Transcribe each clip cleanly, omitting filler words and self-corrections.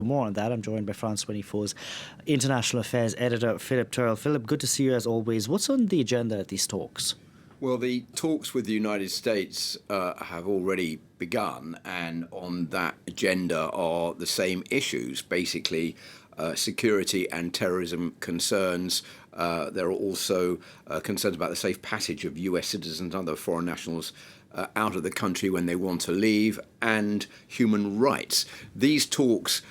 More on that, I'm joined by France 24's International Affairs editor, Philip Turle. Philip, good to see you as always. What's on the agenda at these talks? Well, the talks with the United States have already begun, and on that agenda are the same issues, basically security and terrorism concerns. There are also concerns about the safe passage of US citizens and other foreign nationals out of the country when they want to leave, and human rights. These talks,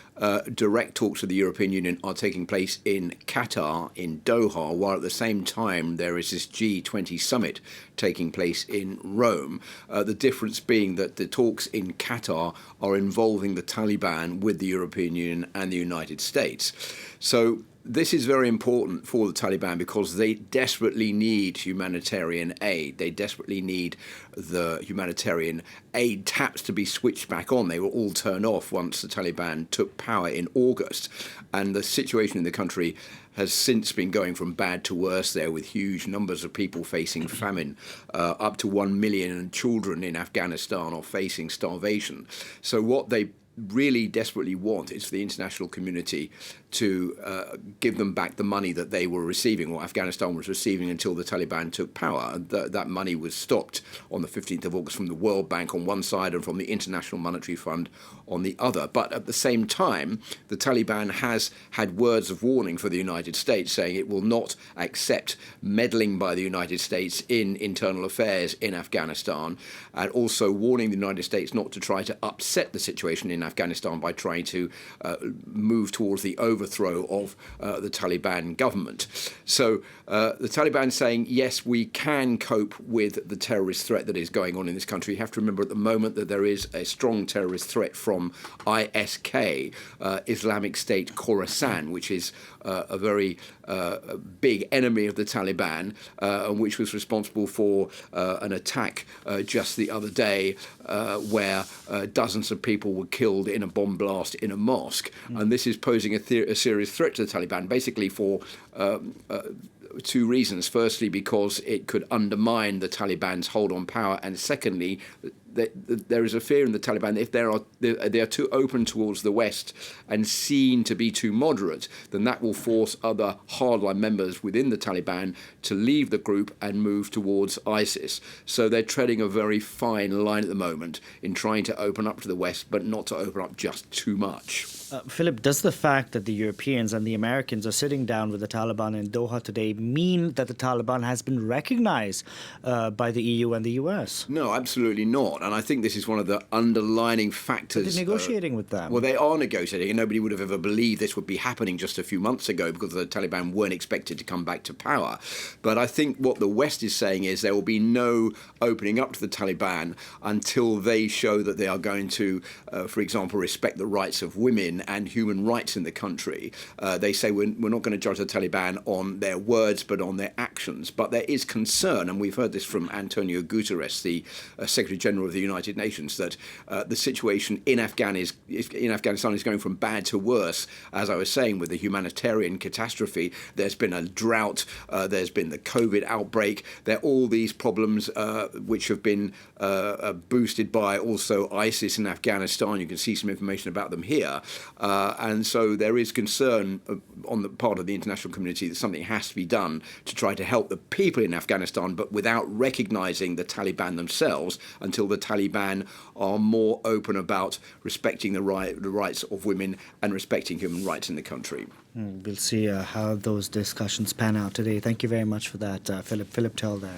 direct talks with the European Union, are taking place in Qatar, in Doha, while at the same time there is this G20 summit taking place in Rome. The difference being that the talks in Qatar are involving the Taliban with the European Union and the United States. So this is very important for the Taliban because they desperately need humanitarian aid. They desperately need the humanitarian aid taps to be switched back on. They were all turned off once the Taliban took power in August. And the situation in the country has since been going from bad to worse there, with huge numbers of people facing famine. Up to 1 million children in Afghanistan are facing starvation. So what they really desperately want is for the international community to give them back the money that they were receiving, or Afghanistan was receiving, until the Taliban took power. That money was stopped on the 15th of August from the World Bank on one side and from the International Monetary Fund on the other. But at the same time, the Taliban has had words of warning for the United States, saying it will not accept meddling by the United States in internal affairs in Afghanistan, and also warning the United States not to try to upset the situation in Afghanistan by trying to move towards the overthrow of the Taliban government. So the Taliban saying, yes, we can cope with the terrorist threat that is going on in this country. You have to remember at the moment that there is a strong terrorist threat from ISK, Islamic State Khorasan, which is a very big enemy of the Taliban, and which was responsible for an attack just the other day where dozens of people were killed in a bomb blast in a mosque. And this is posing a serious threat to the Taliban, basically for two reasons. Firstly, because it could undermine the Taliban's hold on power, and secondly, there is a fear in the Taliban that if they are too open towards the West and seen to be too moderate, then that will force other hardline members within the Taliban to leave the group and move towards ISIS. So they're treading a very fine line at the moment in trying to open up to the West, but not to open up just too much. Philip, does the fact that the Europeans and the Americans are sitting down with the Taliban in Doha today mean that the Taliban has been recognized by the EU and the US? No, absolutely not. And I think this is one of the underlining factors. They're negotiating with them. Well, they are negotiating, and nobody would have ever believed this would be happening just a few months ago, because the Taliban weren't expected to come back to power. But I think what the West is saying is there will be no opening up to the Taliban until they show that they are going to, for example, respect the rights of women and human rights in the country. They say we're not going to judge the Taliban on their words, but on their actions. But there is concern, and we've heard this from Antonio Guterres, the Secretary General of the United Nations, that the situation in Afghanistan is going from bad to worse. As I was saying, with the humanitarian catastrophe, there's been a drought, there's been the COVID outbreak. There are all these problems which have been boosted by also ISIS in Afghanistan. You can see some information about them here. And so there is concern on the part of the international community that something has to be done to try to help the people in Afghanistan, but without recognizing the Taliban themselves, until the Taliban are more open about respecting the rights of women and respecting human rights in the country. We'll see how those discussions pan out today. Thank you very much for that, Philip Turle there.